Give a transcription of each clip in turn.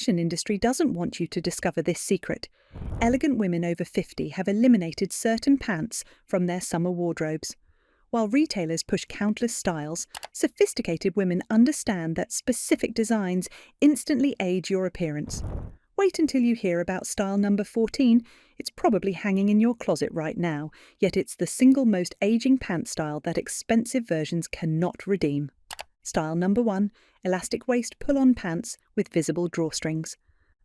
fashion industry doesn't want you to discover this secret. Elegant women over 50 have eliminated certain pants from their summer wardrobes. While retailers push countless styles, sophisticated women understand that specific designs instantly age your appearance. Wait until you hear about style number 14. It's probably hanging in your closet right now, yet it's the single most aging pant style that expensive versions cannot redeem. Style number 1, elastic waist pull-on pants with visible drawstrings.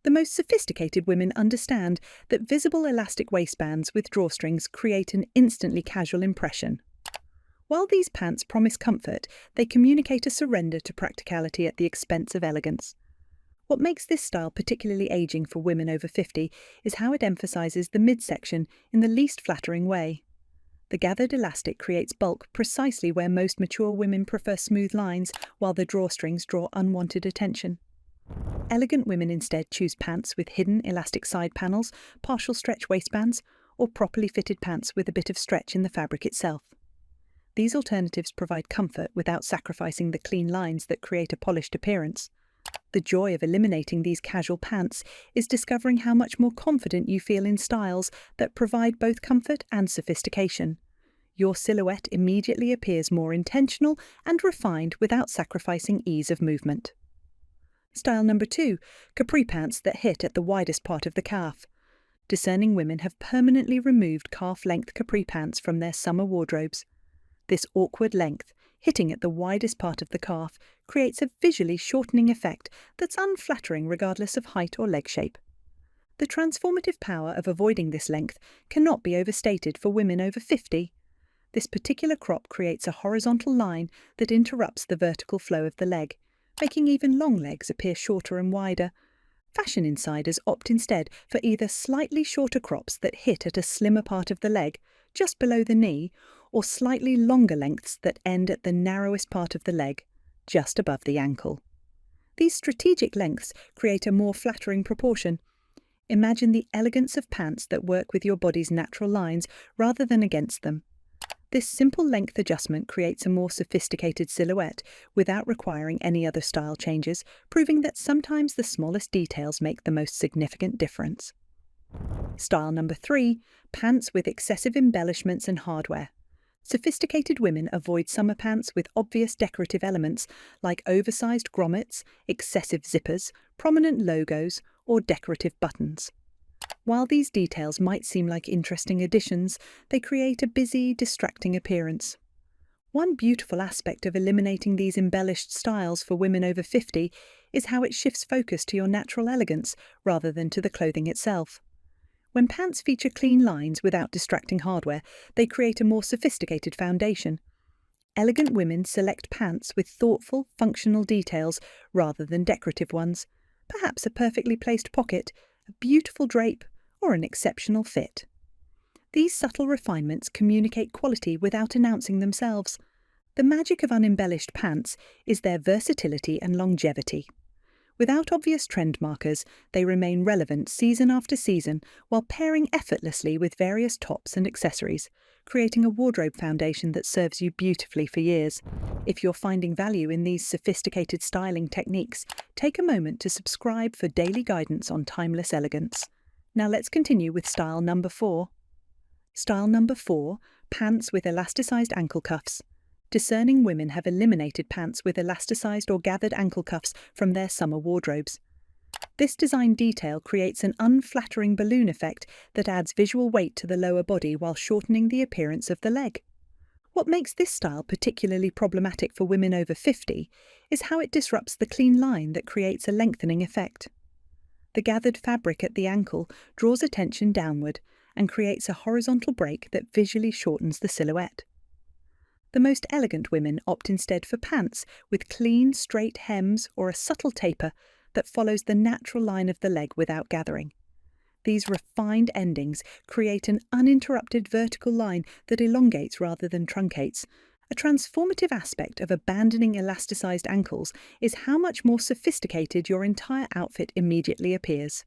The most sophisticated women understand that visible elastic waistbands with drawstrings create an instantly casual impression. While these pants promise comfort, they communicate a surrender to practicality at the expense of elegance. What makes this style particularly aging for women over 50 is how it emphasizes the midsection in the least flattering way. The gathered elastic creates bulk precisely where most mature women prefer smooth lines, while the drawstrings draw unwanted attention. Elegant women instead choose pants with hidden elastic side panels, partial stretch waistbands, or properly fitted pants with a bit of stretch in the fabric itself. These alternatives provide comfort without sacrificing the clean lines that create a polished appearance. The joy of eliminating these casual pants is discovering how much more confident you feel in styles that provide both comfort and sophistication. Your silhouette immediately appears more intentional and refined without sacrificing ease of movement. Style number 2, capri pants that hit at the widest part of the calf. Discerning women have permanently removed calf-length capri pants from their summer wardrobes. This awkward length, hitting at the widest part of the calf, creates a visually shortening effect that's unflattering regardless of height or leg shape. The transformative power of avoiding this length cannot be overstated for women over 50. This particular crop creates a horizontal line that interrupts the vertical flow of the leg, making even long legs appear shorter and wider. Fashion insiders opt instead for either slightly shorter crops that hit at a slimmer part of the leg, just below the knee, or slightly longer lengths that end at the narrowest part of the leg, just above the ankle. These strategic lengths create a more flattering proportion. Imagine the elegance of pants that work with your body's natural lines rather than against them. This simple length adjustment creates a more sophisticated silhouette without requiring any other style changes, proving that sometimes the smallest details make the most significant difference. Style number 3, pants with excessive embellishments and hardware. Sophisticated women avoid summer pants with obvious decorative elements like oversized grommets, excessive zippers, prominent logos, or decorative buttons. While these details might seem like interesting additions, they create a busy, distracting appearance. One beautiful aspect of eliminating these embellished styles for women over 50 is how it shifts focus to your natural elegance rather than to the clothing itself. When pants feature clean lines without distracting hardware, they create a more sophisticated foundation. Elegant women select pants with thoughtful, functional details rather than decorative ones, perhaps a perfectly placed pocket, a beautiful drape, or an exceptional fit. These subtle refinements communicate quality without announcing themselves. The magic of unembellished pants is their versatility and longevity. Without obvious trend markers, they remain relevant season after season while pairing effortlessly with various tops and accessories, creating a wardrobe foundation that serves you beautifully for years. If you're finding value in these sophisticated styling techniques, take a moment to subscribe for daily guidance on timeless elegance. Now let's continue with style number 4. Style number 4, pants with elasticized ankle cuffs. Discerning women have eliminated pants with elasticized or gathered ankle cuffs from their summer wardrobes. This design detail creates an unflattering balloon effect that adds visual weight to the lower body while shortening the appearance of the leg. What makes this style particularly problematic for women over 50 is how it disrupts the clean line that creates a lengthening effect. The gathered fabric at the ankle draws attention downward and creates a horizontal break that visually shortens the silhouette. The most elegant women opt instead for pants with clean, straight hems or a subtle taper that follows the natural line of the leg without gathering. These refined endings create an uninterrupted vertical line that elongates rather than truncates. A transformative aspect of abandoning elasticized ankles is how much more sophisticated your entire outfit immediately appears.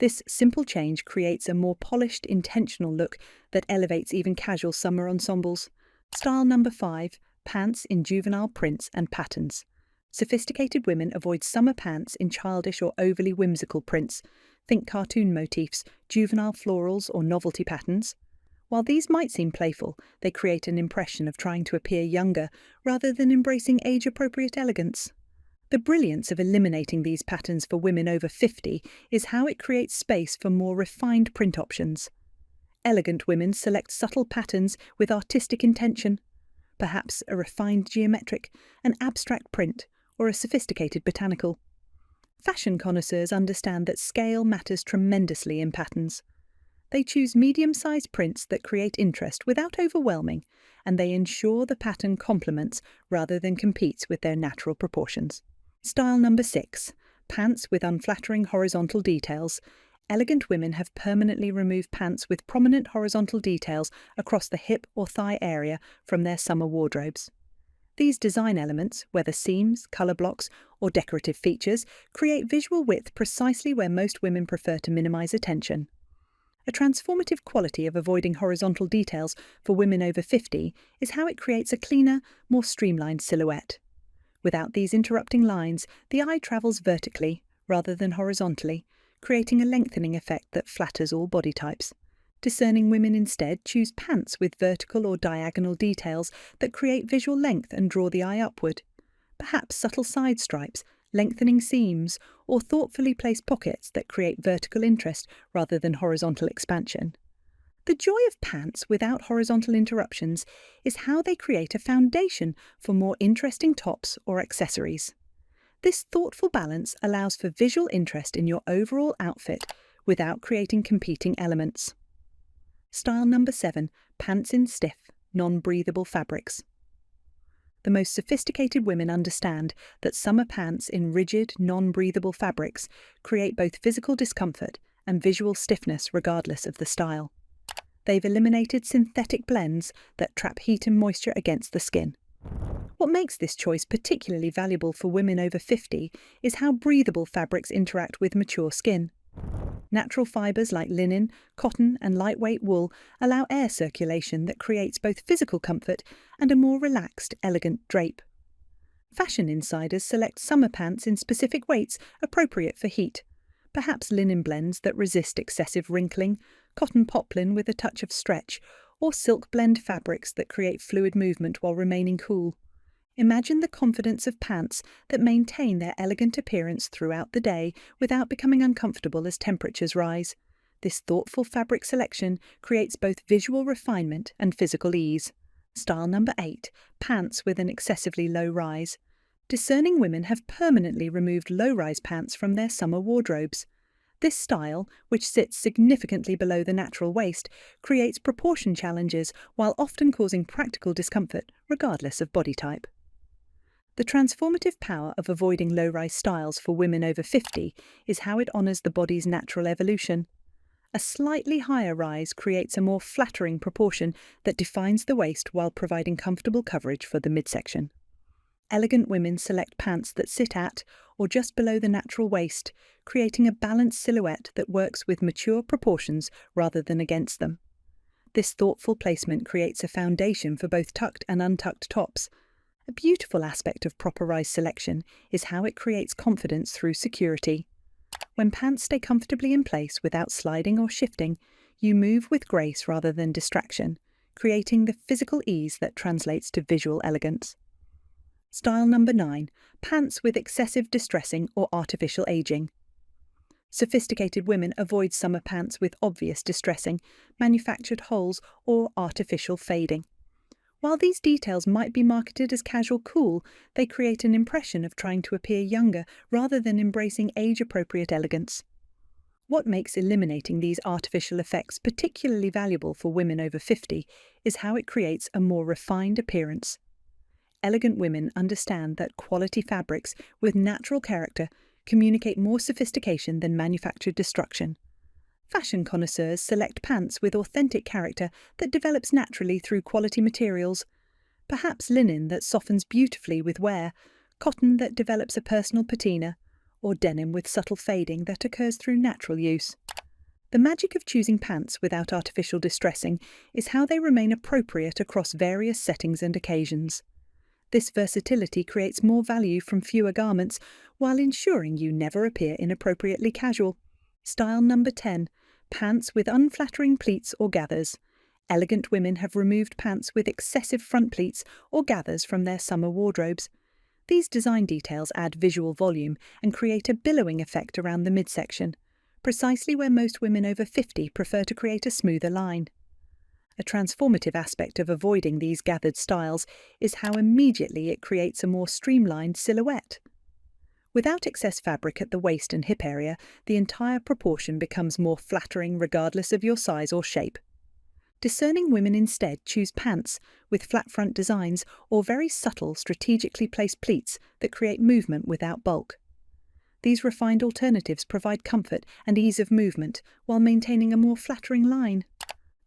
This simple change creates a more polished, intentional look that elevates even casual summer ensembles. Style number 5, pants in juvenile prints and patterns. Sophisticated women avoid summer pants in childish or overly whimsical prints. Think cartoon motifs, juvenile florals, or novelty patterns. While these might seem playful, they create an impression of trying to appear younger rather than embracing age-appropriate elegance. The brilliance of eliminating these patterns for women over 50 is how it creates space for more refined print options. Elegant women select subtle patterns with artistic intention, perhaps a refined geometric, an abstract print, or a sophisticated botanical. Fashion connoisseurs understand that scale matters tremendously in patterns. They choose medium-sized prints that create interest without overwhelming, and they ensure the pattern complements rather than competes with their natural proportions. Style number 6. Pants with unflattering horizontal details. Elegant women have permanently removed pants with prominent horizontal details across the hip or thigh area from their summer wardrobes. These design elements, whether seams, colour blocks, or decorative features, create visual width precisely where most women prefer to minimise attention. A transformative quality of avoiding horizontal details for women over 50 is how it creates a cleaner, more streamlined silhouette. Without these interrupting lines, the eye travels vertically rather than horizontally, creating a lengthening effect that flatters all body types. Discerning women instead choose pants with vertical or diagonal details that create visual length and draw the eye upward. Perhaps subtle side stripes, lengthening seams, or thoughtfully placed pockets that create vertical interest rather than horizontal expansion. The joy of pants without horizontal interruptions is how they create a foundation for more interesting tops or accessories. This thoughtful balance allows for visual interest in your overall outfit without creating competing elements. Style number 7. Pants in stiff, non-breathable fabrics. The most sophisticated women understand that summer pants in rigid, non-breathable fabrics create both physical discomfort and visual stiffness regardless of the style. They've eliminated synthetic blends that trap heat and moisture against the skin. What makes this choice particularly valuable for women over 50 is how breathable fabrics interact with mature skin. Natural fibres like linen, cotton, and lightweight wool allow air circulation that creates both physical comfort and a more relaxed, elegant drape. Fashion insiders select summer pants in specific weights appropriate for heat, perhaps linen blends that resist excessive wrinkling, cotton poplin with a touch of stretch, or silk blend fabrics that create fluid movement while remaining cool. Imagine the confidence of pants that maintain their elegant appearance throughout the day without becoming uncomfortable as temperatures rise. This thoughtful fabric selection creates both visual refinement and physical ease. Style number 8. Pants with an excessively low rise. Discerning women have permanently removed low-rise pants from their summer wardrobes. This style, which sits significantly below the natural waist, creates proportion challenges while often causing practical discomfort regardless of body type. The transformative power of avoiding low-rise styles for women over 50 is how it honours the body's natural evolution. A slightly higher rise creates a more flattering proportion that defines the waist while providing comfortable coverage for the midsection. Elegant women select pants that sit at or just below the natural waist, creating a balanced silhouette that works with mature proportions rather than against them. This thoughtful placement creates a foundation for both tucked and untucked tops. A beautiful aspect of proper rise selection is how it creates confidence through security. When pants stay comfortably in place without sliding or shifting, you move with grace rather than distraction, creating the physical ease that translates to visual elegance. Style number 9. Pants with excessive distressing or artificial aging. Sophisticated women avoid summer pants with obvious distressing, manufactured holes, or artificial fading. While these details might be marketed as casual cool, they create an impression of trying to appear younger rather than embracing age-appropriate elegance. What makes eliminating these artificial effects particularly valuable for women over 50 is how it creates a more refined appearance. Elegant women understand that quality fabrics with natural character communicate more sophistication than manufactured destruction. Fashion connoisseurs select pants with authentic character that develops naturally through quality materials, perhaps linen that softens beautifully with wear, cotton that develops a personal patina, or denim with subtle fading that occurs through natural use. The magic of choosing pants without artificial distressing is how they remain appropriate across various settings and occasions. This versatility creates more value from fewer garments while ensuring you never appear inappropriately casual. Style number 10. Pants with unflattering pleats or gathers. Elegant women have removed pants with excessive front pleats or gathers from their summer wardrobes. These design details add visual volume and create a billowing effect around the midsection, precisely where most women over 50 prefer to create a smoother line. A transformative aspect of avoiding these gathered styles is how immediately it creates a more streamlined silhouette. Without excess fabric at the waist and hip area, the entire proportion becomes more flattering regardless of your size or shape. Discerning women instead choose pants with flat front designs or very subtle, strategically placed pleats that create movement without bulk. These refined alternatives provide comfort and ease of movement while maintaining a more flattering line.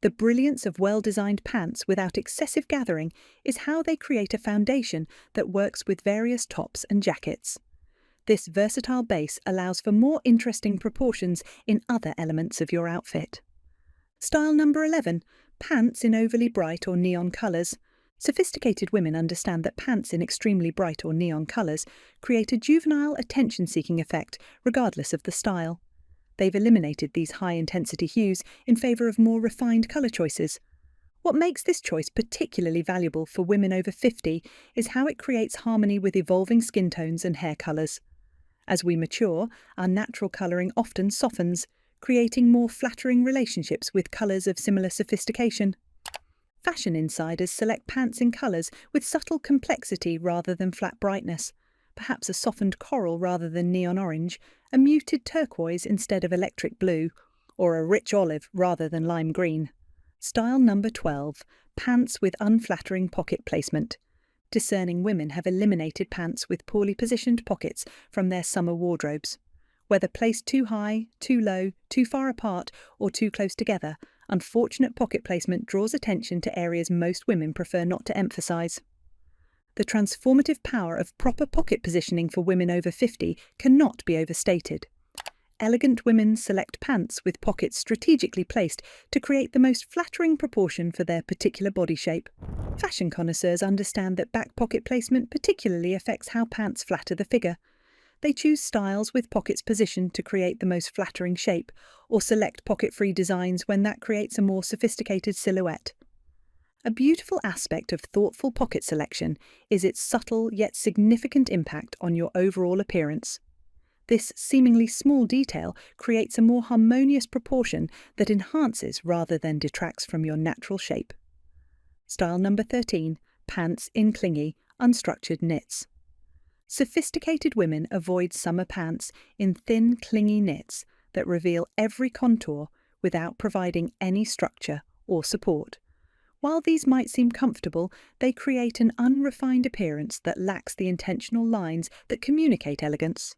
The brilliance of well-designed pants without excessive gathering is how they create a foundation that works with various tops and jackets. This versatile base allows for more interesting proportions in other elements of your outfit. Style number 11. Pants in overly bright or neon colours. Sophisticated women understand that pants in extremely bright or neon colours create a juvenile attention-seeking effect regardless of the style. They've eliminated these high-intensity hues in favour of more refined colour choices. What makes this choice particularly valuable for women over 50 is how it creates harmony with evolving skin tones and hair colours. As we mature, our natural colouring often softens, creating more flattering relationships with colours of similar sophistication. Fashion insiders select pants in colours with subtle complexity rather than flat brightness, perhaps a softened coral rather than neon orange, a muted turquoise instead of electric blue, or a rich olive rather than lime green. Style number 12. Pants with unflattering pocket placement. Discerning women have eliminated pants with poorly positioned pockets from their summer wardrobes. Whether placed too high, too low, too far apart, or too close together, unfortunate pocket placement draws attention to areas most women prefer not to emphasise. The transformative power of proper pocket positioning for women over 50 cannot be overstated. Elegant women select pants with pockets strategically placed to create the most flattering proportion for their particular body shape. Fashion connoisseurs understand that back pocket placement particularly affects how pants flatter the figure. They choose styles with pockets positioned to create the most flattering shape, or select pocket-free designs when that creates a more sophisticated silhouette. A beautiful aspect of thoughtful pocket selection is its subtle yet significant impact on your overall appearance. This seemingly small detail creates a more harmonious proportion that enhances rather than detracts from your natural shape. Style number 13. Pants in clingy, unstructured knits. Sophisticated women avoid summer pants in thin, clingy knits that reveal every contour without providing any structure or support. While these might seem comfortable, they create an unrefined appearance that lacks the intentional lines that communicate elegance.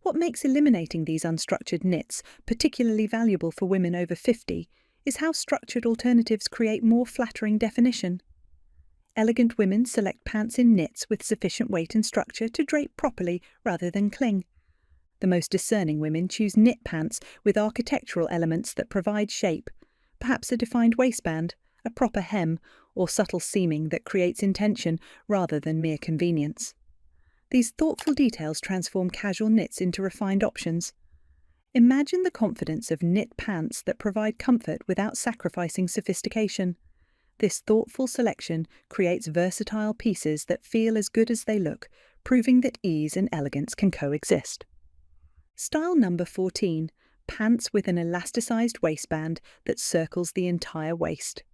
What makes eliminating these unstructured knits particularly valuable for women over 50 is how structured alternatives create more flattering definition. Elegant women select pants in knits with sufficient weight and structure to drape properly rather than cling. The most discerning women choose knit pants with architectural elements that provide shape, perhaps a defined waistband, a proper hem, or subtle seaming that creates intention rather than mere convenience. These thoughtful details transform casual knits into refined options. Imagine the confidence of knit pants that provide comfort without sacrificing sophistication. This thoughtful selection creates versatile pieces that feel as good as they look, proving that ease and elegance can coexist. Style number 14. Pants with an elasticized waistband that circles the entire waist.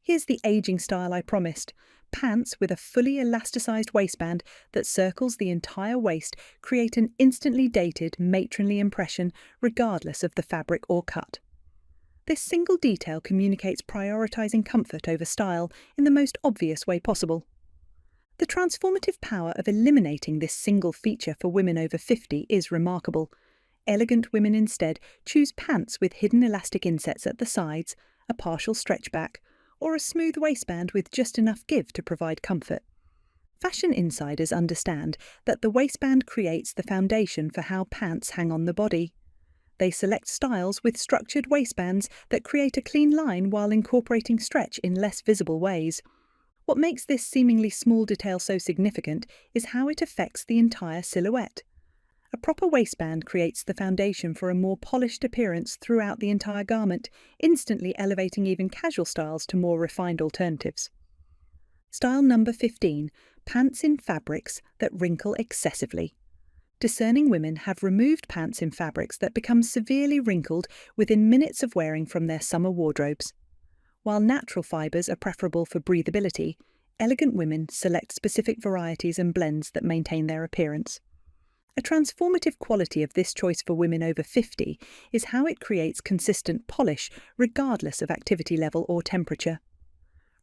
Here's the aging style I promised. Pants with a fully elasticized waistband that circles the entire waist create an instantly dated, matronly impression regardless of the fabric or cut. This single detail communicates prioritizing comfort over style in the most obvious way possible. The transformative power of eliminating this single feature for women over 50 is remarkable. Elegant women instead choose pants with hidden elastic insets at the sides, a partial stretch back, or a smooth waistband with just enough give to provide comfort. Fashion insiders understand that the waistband creates the foundation for how pants hang on the body. They select styles with structured waistbands that create a clean line while incorporating stretch in less visible ways. What makes this seemingly small detail so significant is how it affects the entire silhouette. A proper waistband creates the foundation for a more polished appearance throughout the entire garment, instantly elevating even casual styles to more refined alternatives. Style number 15. Pants in fabrics that wrinkle excessively. Discerning women have removed pants in fabrics that become severely wrinkled within minutes of wearing from their summer wardrobes. While natural fibres are preferable for breathability, elegant women select specific varieties and blends that maintain their appearance. A transformative quality of this choice for women over 50 is how it creates consistent polish regardless of activity level or temperature.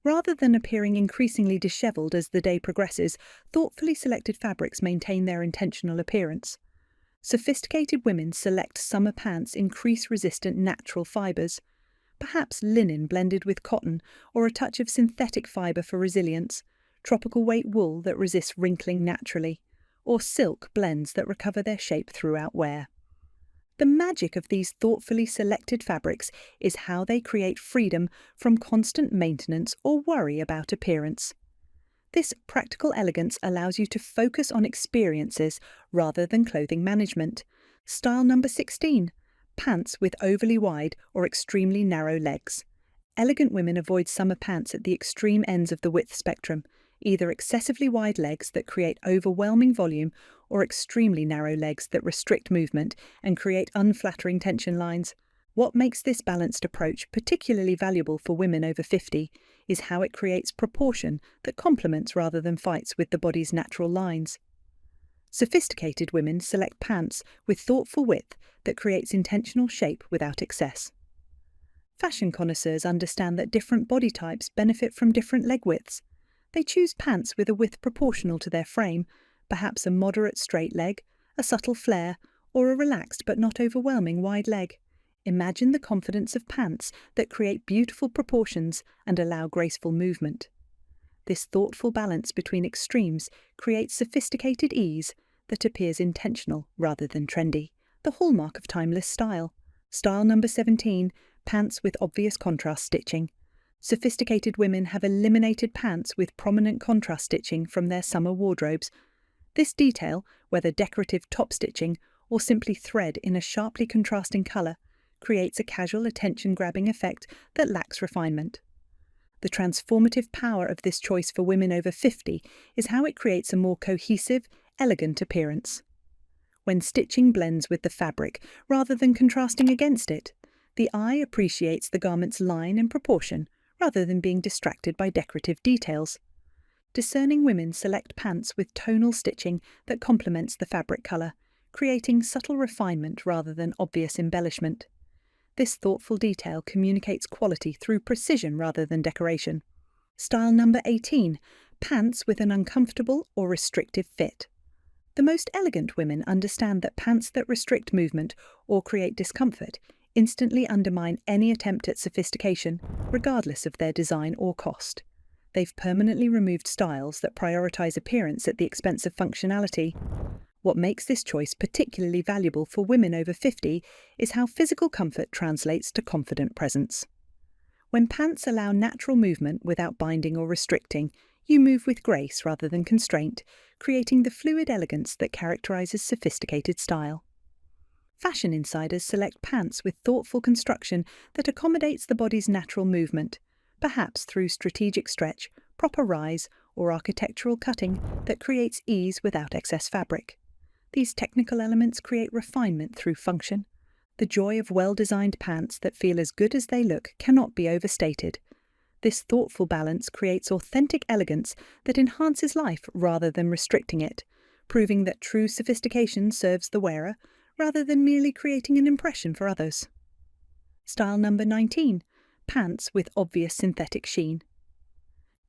Rather than appearing increasingly dishevelled as the day progresses, thoughtfully selected fabrics maintain their intentional appearance. Sophisticated women select summer pants in crease-resistant natural fibres, perhaps linen blended with cotton or a touch of synthetic fibre for resilience, tropical weight wool that resists wrinkling naturally, or silk blends that recover their shape throughout wear. The magic of these thoughtfully selected fabrics is how they create freedom from constant maintenance or worry about appearance. This practical elegance allows you to focus on experiences rather than clothing management. Style number 16. Pants with overly wide or extremely narrow legs. Elegant women avoid summer pants at the extreme ends of the width spectrum, either excessively wide legs that create overwhelming volume or extremely narrow legs that restrict movement and create unflattering tension lines. What makes this balanced approach particularly valuable for women over 50 is how it creates proportion that complements rather than fights with the body's natural lines. Sophisticated women select pants with thoughtful width that creates intentional shape without excess. Fashion connoisseurs understand that different body types benefit from different leg widths. They choose pants with a width proportional to their frame, perhaps a moderate straight leg, a subtle flare, or a relaxed but not overwhelming wide leg. Imagine the confidence of pants that create beautiful proportions and allow graceful movement. This thoughtful balance between extremes creates sophisticated ease that appears intentional rather than trendy, the hallmark of timeless style. Style number 17. Pants with obvious contrast stitching. Sophisticated women have eliminated pants with prominent contrast stitching from their summer wardrobes. This detail, whether decorative top stitching or simply thread in a sharply contrasting colour, creates a casual attention-grabbing effect that lacks refinement. The transformative power of this choice for women over 50 is how it creates a more cohesive, elegant appearance. When stitching blends with the fabric rather than contrasting against it, the eye appreciates the garment's line and proportion rather than being distracted by decorative details. Discerning women select pants with tonal stitching that complements the fabric colour, creating subtle refinement rather than obvious embellishment. This thoughtful detail communicates quality through precision rather than decoration. Style number 18. Pants with an uncomfortable or restrictive fit. The most elegant women understand that pants that restrict movement or create discomfort instantly undermine any attempt at sophistication, regardless of their design or cost. They've permanently removed styles that prioritize appearance at the expense of functionality. What makes this choice particularly valuable for women over 50 is how physical comfort translates to confident presence. When pants allow natural movement without binding or restricting, you move with grace rather than constraint, creating the fluid elegance that characterizes sophisticated style. Fashion insiders select pants with thoughtful construction that accommodates the body's natural movement, perhaps through strategic stretch, proper rise, or architectural cutting that creates ease without excess fabric. These technical elements create refinement through function. The joy of well-designed pants that feel as good as they look cannot be overstated. This thoughtful balance creates authentic elegance that enhances life rather than restricting it, proving that true sophistication serves the wearer rather than merely creating an impression for others. Style number 19. Pants with obvious synthetic sheen.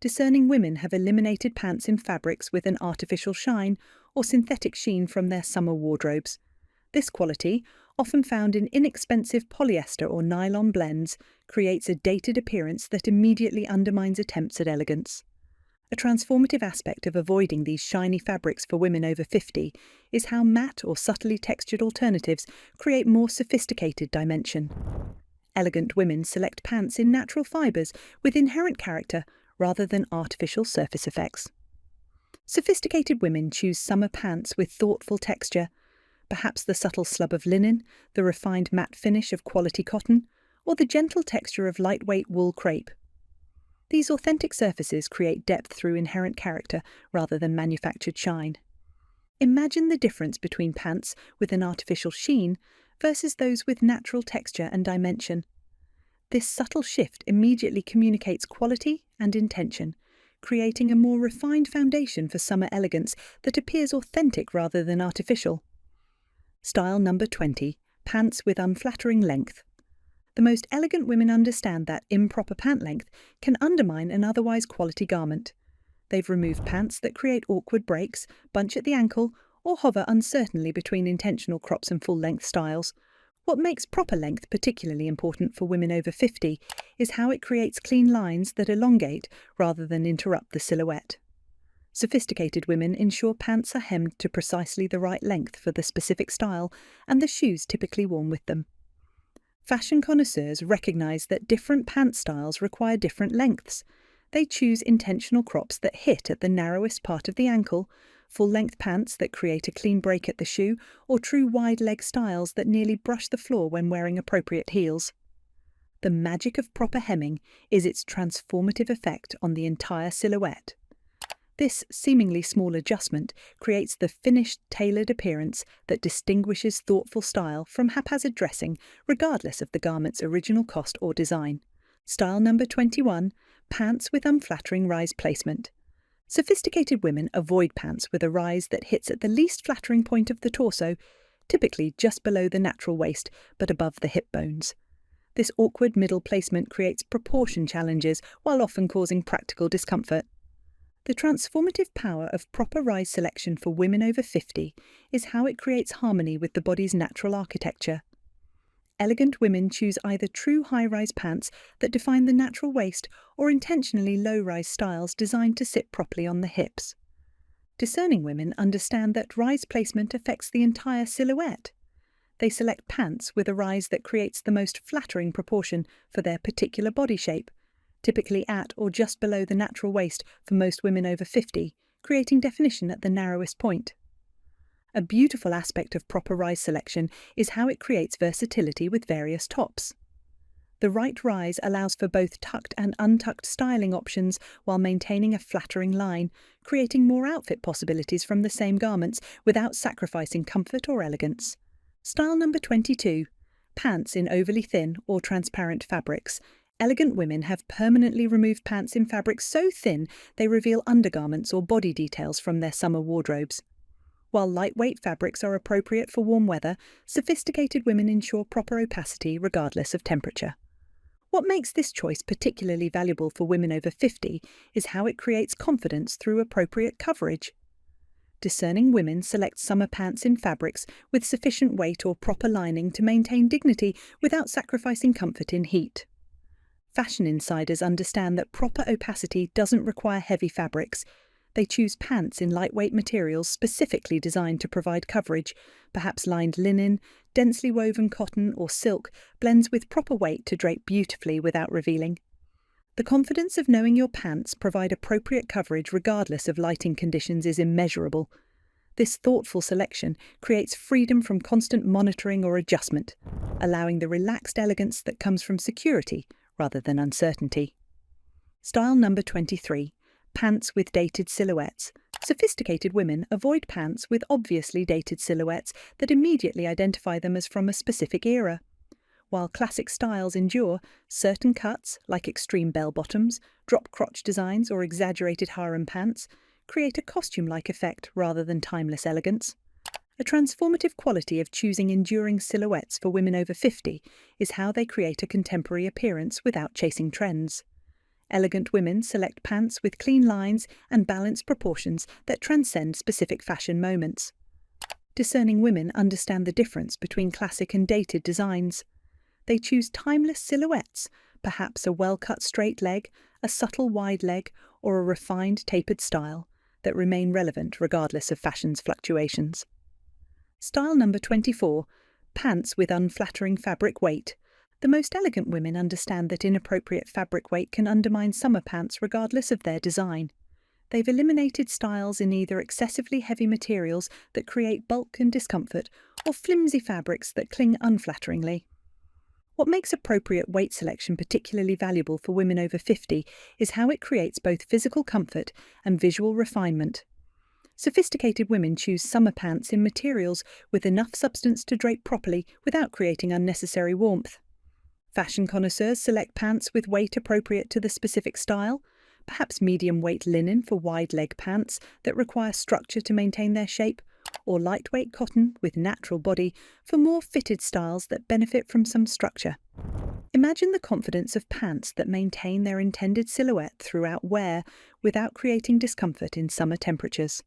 Discerning women have eliminated pants in fabrics with an artificial shine or synthetic sheen from their summer wardrobes. This quality, often found in inexpensive polyester or nylon blends, creates a dated appearance that immediately undermines attempts at elegance. A transformative aspect of avoiding these shiny fabrics for women over 50 is how matte or subtly textured alternatives create more sophisticated dimension. Elegant women select pants in natural fibres with inherent character rather than artificial surface effects. Sophisticated women choose summer pants with thoughtful texture, perhaps the subtle slub of linen, the refined matte finish of quality cotton, or the gentle texture of lightweight wool crepe. These authentic surfaces create depth through inherent character rather than manufactured shine. Imagine the difference between pants with an artificial sheen versus those with natural texture and dimension. This subtle shift immediately communicates quality and intention, creating a more refined foundation for summer elegance that appears authentic rather than artificial. Style number 20, pants with unflattering length. The most elegant women understand that improper pant length can undermine an otherwise quality garment. They've removed pants that create awkward breaks, bunch at the ankle, or hover uncertainly between intentional crops and full-length styles. What makes proper length particularly important for women over 50 is how it creates clean lines that elongate rather than interrupt the silhouette. Sophisticated women ensure pants are hemmed to precisely the right length for the specific style and the shoes typically worn with them. Fashion connoisseurs recognize that different pant styles require different lengths. They choose intentional crops that hit at the narrowest part of the ankle, full-length pants that create a clean break at the shoe, or true wide-leg styles that nearly brush the floor when wearing appropriate heels. The magic of proper hemming is its transformative effect on the entire silhouette. This seemingly small adjustment creates the finished, tailored appearance that distinguishes thoughtful style from haphazard dressing, regardless of the garment's original cost or design. Style number 21, pants with unflattering rise placement. Sophisticated women avoid pants with a rise that hits at the least flattering point of the torso, typically just below the natural waist but above the hip bones. This awkward middle placement creates proportion challenges while often causing practical discomfort. The transformative power of proper rise selection for women over 50 is how it creates harmony with the body's natural architecture. Elegant women choose either true high-rise pants that define the natural waist or intentionally low-rise styles designed to sit properly on the hips. Discerning women understand that rise placement affects the entire silhouette. They select pants with a rise that creates the most flattering proportion for their particular body shape, typically at or just below the natural waist for most women over 50, creating definition at the narrowest point. A beautiful aspect of proper rise selection is how it creates versatility with various tops. The right rise allows for both tucked and untucked styling options while maintaining a flattering line, creating more outfit possibilities from the same garments without sacrificing comfort or elegance. Style number 22, pants in overly thin or transparent fabrics. Elegant women have permanently removed pants in fabrics so thin they reveal undergarments or body details from their summer wardrobes. While lightweight fabrics are appropriate for warm weather, sophisticated women ensure proper opacity regardless of temperature. What makes this choice particularly valuable for women over 50 is how it creates confidence through appropriate coverage. Discerning women select summer pants in fabrics with sufficient weight or proper lining to maintain dignity without sacrificing comfort in heat. Fashion insiders understand that proper opacity doesn't require heavy fabrics. They choose pants in lightweight materials specifically designed to provide coverage. Perhaps lined linen, densely woven cotton or silk blends with proper weight to drape beautifully without revealing. The confidence of knowing your pants provide appropriate coverage regardless of lighting conditions is immeasurable. This thoughtful selection creates freedom from constant monitoring or adjustment, allowing the relaxed elegance that comes from security rather than uncertainty. Style number 23. Pants with dated silhouettes. Sophisticated women avoid pants with obviously dated silhouettes that immediately identify them as from a specific era. While classic styles endure, certain cuts, like extreme bell-bottoms, drop-crotch designs or exaggerated harem pants, create a costume-like effect rather than timeless elegance. A transformative quality of choosing enduring silhouettes for women over 50 is how they create a contemporary appearance without chasing trends. Elegant women select pants with clean lines and balanced proportions that transcend specific fashion moments. Discerning women understand the difference between classic and dated designs. They choose timeless silhouettes, perhaps a well-cut straight leg, a subtle wide leg, or a refined tapered style, that remain relevant regardless of fashion's fluctuations. Style number 24, pants with unflattering fabric weight. The most elegant women understand that inappropriate fabric weight can undermine summer pants regardless of their design. They've eliminated styles in either excessively heavy materials that create bulk and discomfort, or flimsy fabrics that cling unflatteringly. What makes appropriate weight selection particularly valuable for women over 50 is how it creates both physical comfort and visual refinement. Sophisticated women choose summer pants in materials with enough substance to drape properly without creating unnecessary warmth. Fashion connoisseurs select pants with weight appropriate to the specific style, perhaps medium-weight linen for wide-leg pants that require structure to maintain their shape, or lightweight cotton with natural body for more fitted styles that benefit from some structure. Imagine the confidence of pants that maintain their intended silhouette throughout wear without creating discomfort in summer temperatures.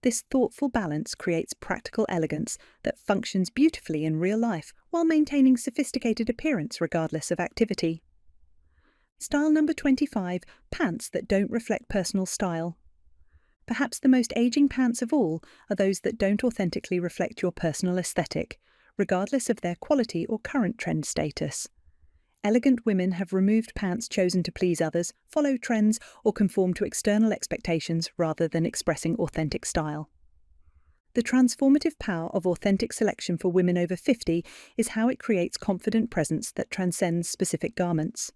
This thoughtful balance creates practical elegance that functions beautifully in real life while maintaining sophisticated appearance regardless of activity. Style number 25, pants that don't reflect personal style. Perhaps the most aging pants of all are those that don't authentically reflect your personal aesthetic, regardless of their quality or current trend status. Elegant women have removed pants chosen to please others, follow trends, or conform to external expectations rather than expressing authentic style. The transformative power of authentic selection for women over 50 is how it creates confident presence that transcends specific garments.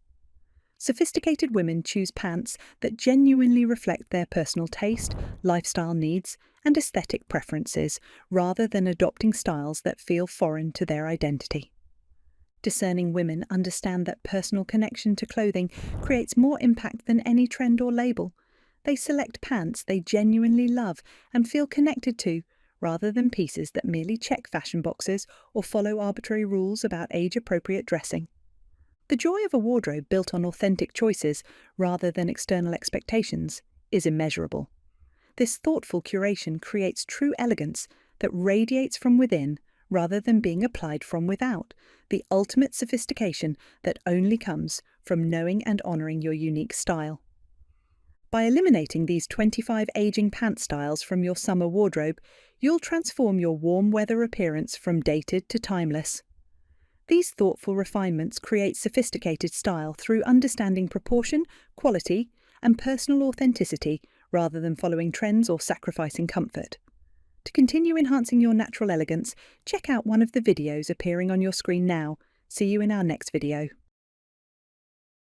Sophisticated women choose pants that genuinely reflect their personal taste, lifestyle needs, and aesthetic preferences, rather than adopting styles that feel foreign to their identity. Discerning women understand that personal connection to clothing creates more impact than any trend or label. They select pants they genuinely love and feel connected to, rather than pieces that merely check fashion boxes or follow arbitrary rules about age-appropriate dressing. The joy of a wardrobe built on authentic choices, rather than external expectations, is immeasurable. This thoughtful curation creates true elegance that radiates from within rather than being applied from without, the ultimate sophistication that only comes from knowing and honouring your unique style. By eliminating these 25 aging pant styles from your summer wardrobe, you'll transform your warm weather appearance from dated to timeless. These thoughtful refinements create sophisticated style through understanding proportion, quality, and personal authenticity rather than following trends or sacrificing comfort. To continue enhancing your natural elegance, check out one of the videos appearing on your screen now. See you in our next video.